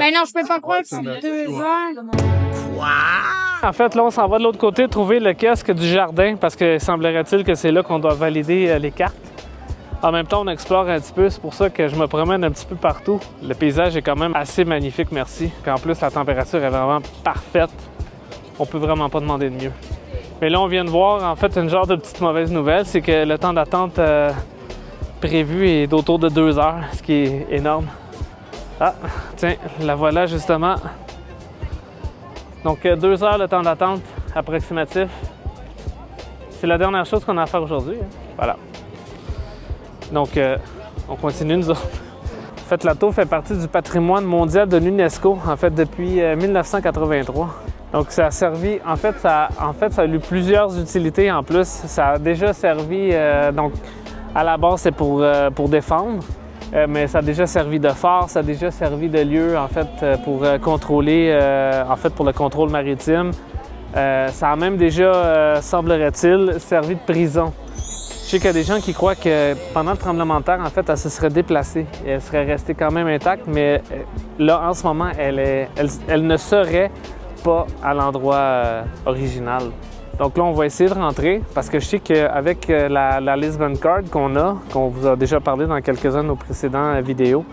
Ben non, je peux pas croire que c'est 2 heures. En fait, là, on s'en va de l'autre côté trouver le kiosque du jardin parce que semblerait-il que c'est là qu'on doit valider les cartes. En même temps, on explore un petit peu, c'est pour ça que je me promène un petit peu partout. Le paysage est quand même assez magnifique, merci. Puis en plus, la température est vraiment parfaite. On peut vraiment pas demander de mieux. Mais là, on vient de voir, en fait, une genre de petite mauvaise nouvelle, c'est que le temps d'attente prévu est d'autour de 2 heures, ce qui est énorme. Ah, tiens, la voilà justement. Donc, 2 heures le temps d'attente approximatif. C'est la dernière chose qu'on a à faire aujourd'hui. Hein. Voilà. Donc, on continue, nous autres. En fait, la tour fait partie du patrimoine mondial de l'UNESCO, en fait, depuis 1983. Donc, ça a servi, en fait, ça a eu plusieurs utilités en plus. Ça a déjà servi, donc, à la base, c'est pour défendre, mais ça a déjà servi de phare, ça a déjà servi de lieu, en fait, pour contrôler, en fait, pour le contrôle maritime. Ça a même déjà, semblerait-il, servi de prison. Je sais qu'il y a des gens qui croient que pendant le tremblement de terre, en fait, elle se serait déplacée et elle serait restée quand même intacte, mais là, en ce moment, elle ne serait pas à l'endroit original. Donc là, on va essayer de rentrer parce que je sais qu'avec la Lisbon Card qu'on vous a déjà parlé dans quelques-uns de nos précédentes vidéos,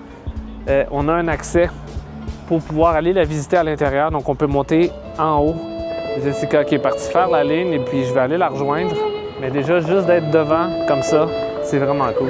on a un accès pour pouvoir aller la visiter à l'intérieur. Donc, on peut monter en haut. Jessica qui est partie faire la ligne et puis je vais aller la rejoindre. Mais déjà, juste d'être devant comme ça, c'est vraiment cool.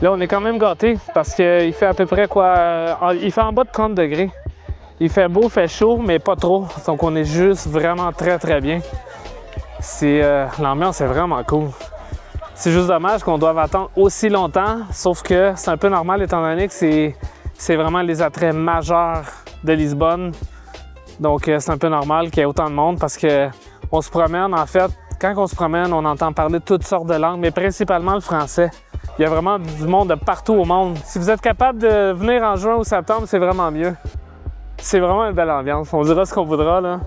Là, on est quand même gâtés parce qu'il fait à peu près quoi? Il fait en bas de 30 degrés. Il fait beau, il fait chaud, mais pas trop. Donc, on est juste vraiment très, très bien. L'ambiance est vraiment cool. C'est juste dommage qu'on doive attendre aussi longtemps, sauf que c'est un peu normal étant donné que c'est vraiment les attraits majeurs de Lisbonne. Donc, c'est un peu normal qu'il y ait autant de monde parce qu'on se promène, en fait, quand on se promène, on entend parler de toutes sortes de langues, mais principalement le français. Il y a vraiment du monde de partout au monde. Si vous êtes capable de venir en juin ou septembre, c'est vraiment mieux. C'est vraiment une belle ambiance. On dira ce qu'on voudra, là.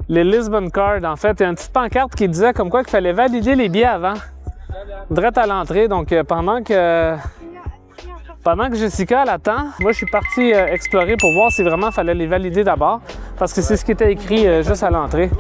Les Lisbon Card, en fait, il y a une petite pancarte qui disait comme quoi qu'il fallait valider les billets avant. Direct à l'entrée. Donc, pendant que Jessica l'attend, moi, je suis parti explorer pour voir si vraiment il fallait les valider d'abord. Parce que c'est ce qui était écrit juste à l'entrée.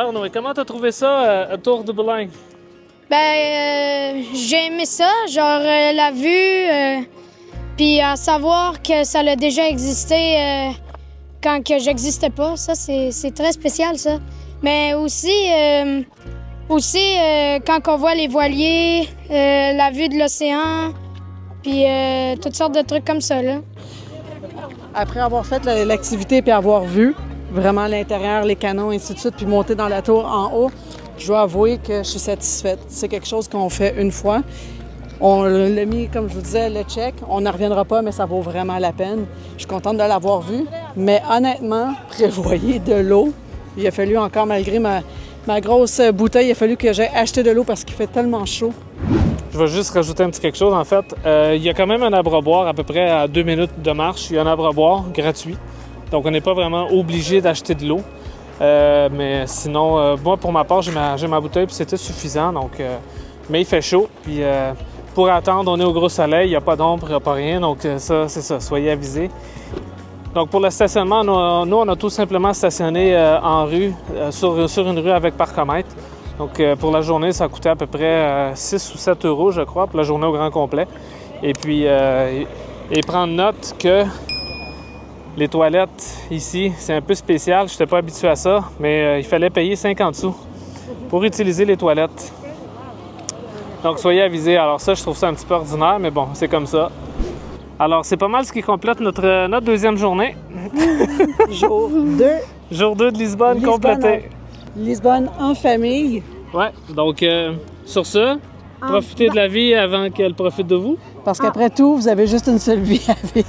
Alors, Noé, comment t'as trouvé ça, un tour de Boulogne? J'ai aimé ça, genre la vue, puis à savoir que ça a déjà existé quand que j'existais pas. Ça, c'est très spécial, ça. Mais aussi, quand on voit les voiliers, la vue de l'océan, puis toutes sortes de trucs comme ça, là. Après avoir fait l'activité puis avoir vu vraiment l'intérieur, les canons, ainsi de suite, puis monter dans la tour en haut, je dois avouer que je suis satisfaite. C'est quelque chose qu'on fait une fois. On l'a mis, comme je vous disais, le check. On n'en reviendra pas, mais ça vaut vraiment la peine. Je suis contente de l'avoir vu. Mais honnêtement, prévoyez de l'eau. Il a fallu encore, malgré ma grosse bouteille, il a fallu que j'aie acheté de l'eau parce qu'il fait tellement chaud. Je vais juste rajouter un petit quelque chose. En fait, il y a quand même un abreuvoir à peu près à 2 minutes de marche. Il y a un abreuvoir gratuit. Donc, on n'est pas vraiment obligé d'acheter de l'eau. Mais sinon, moi, pour ma part, j'ai ma bouteille puis c'était suffisant. Donc, mais il fait chaud. Puis pour attendre, on est au gros soleil. Il n'y a pas d'ombre, il n'y a pas rien. Donc, ça, c'est ça. Soyez avisés. Donc, pour le stationnement, nous, on a tout simplement stationné en rue, sur une rue avec parcomètre. Donc, pour la journée, ça coûtait à peu près 6 ou 7 euros, je crois, pour la journée au grand complet. Et puis, et prendre note que les toilettes ici, c'est un peu spécial. Je n'étais pas habitué à ça, mais il fallait payer 50 sous pour utiliser les toilettes. Donc, soyez avisés. Alors ça, je trouve ça un petit peu ordinaire, mais bon, c'est comme ça. Alors, c'est pas mal ce qui complète notre deuxième journée. Jour 2. Jour 2 de Lisbonne complété. Lisbonne en famille. Ouais, donc sur ce, profitez de la vie avant qu'elle profite de vous. Parce qu'après tout, vous avez juste une seule vie à vivre.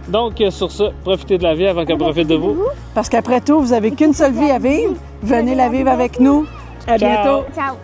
Donc, sur ce, profitez de la vie avant qu'elle profite de vous. Parce qu'après tout, vous n'avez qu'une seule vie à vivre. Venez la vivre avec nous. À bientôt. Ciao!